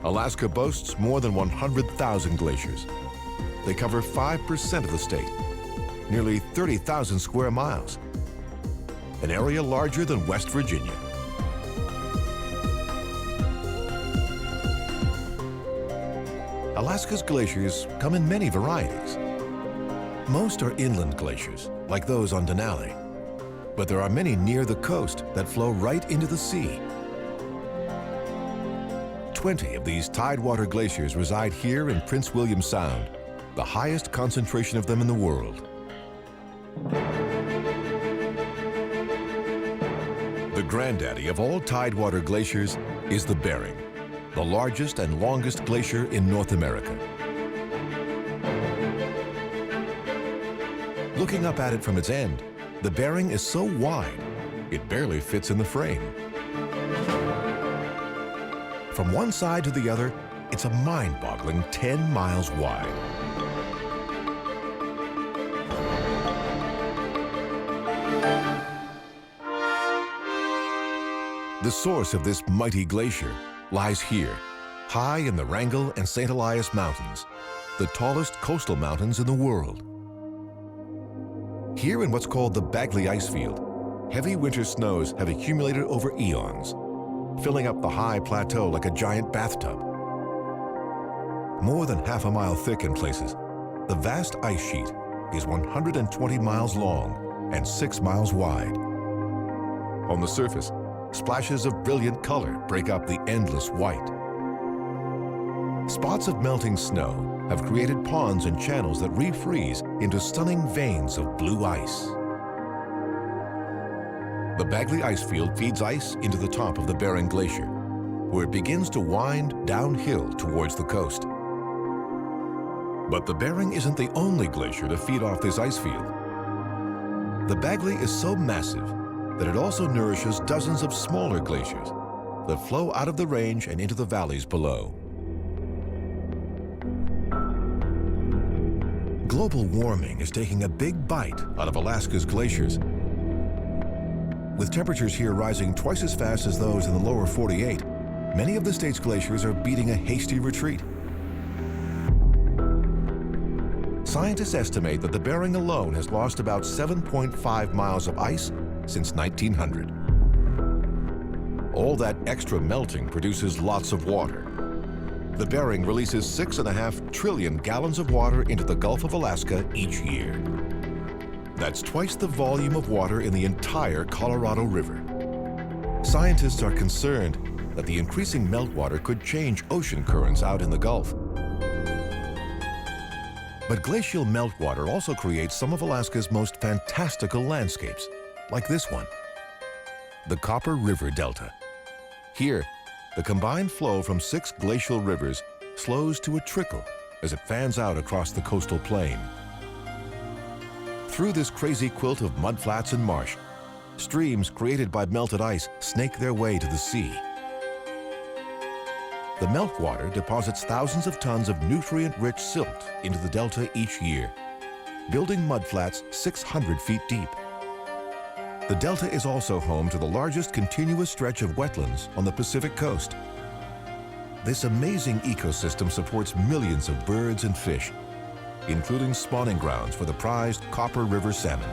Alaska boasts more than 100,000 glaciers. They cover 5% of the state, nearly 30,000 square miles, an area larger than West Virginia. Alaska's glaciers come in many varieties. Most are inland glaciers, like those on Denali, but there are many near the coast that flow right into the sea. 20 of these tidewater glaciers reside here in Prince William Sound, the highest concentration of them in the world. The granddaddy of all tidewater glaciers is the Bering, the largest and longest glacier in North America. Looking up at it from its end, the Bering is so wide, it barely fits in the frame. From one side to the other, it's a mind-boggling 10 miles wide. The source of this mighty glacier lies here, high in the Wrangell and St. Elias Mountains, the tallest coastal mountains in the world. Here in what's called the Bagley Icefield, heavy winter snows have accumulated over eons, filling up the high plateau like a giant bathtub. More than half a mile thick in places, the vast ice sheet is 120 miles long and 6 miles wide. On the surface, splashes of brilliant color break up the endless white. Spots of melting snow have created ponds and channels that refreeze into stunning veins of blue ice. The Bagley Icefield feeds ice into the top of the Bering Glacier, where it begins to wind downhill towards the coast. But the Bering isn't the only glacier to feed off this ice field. The Bagley is so massive that it also nourishes dozens of smaller glaciers that flow out of the range and into the valleys below. Global warming is taking a big bite out of Alaska's glaciers. With temperatures here rising twice as fast as those in the lower 48, many of the state's glaciers are beating a hasty retreat. Scientists estimate that the Bering alone has lost about 7.5 miles of ice since 1900. All that extra melting produces lots of water. The Bering releases 6.5 trillion gallons of water into the Gulf of Alaska each year. That's twice the volume of water in the entire Colorado River. Scientists are concerned that the increasing meltwater could change ocean currents out in the Gulf. But glacial meltwater also creates some of Alaska's most fantastical landscapes, like this one, the Copper River Delta. Here, the combined flow from 6 glacial rivers slows to a trickle as it fans out across the coastal plain. Through this crazy quilt of mudflats and marsh, streams created by melted ice snake their way to the sea. The meltwater deposits thousands of tons of nutrient-rich silt into the delta each year, building mudflats 600 feet deep. The delta is also home to the largest continuous stretch of wetlands on the Pacific coast. This amazing ecosystem supports millions of birds and fish, including spawning grounds for the prized Copper River salmon.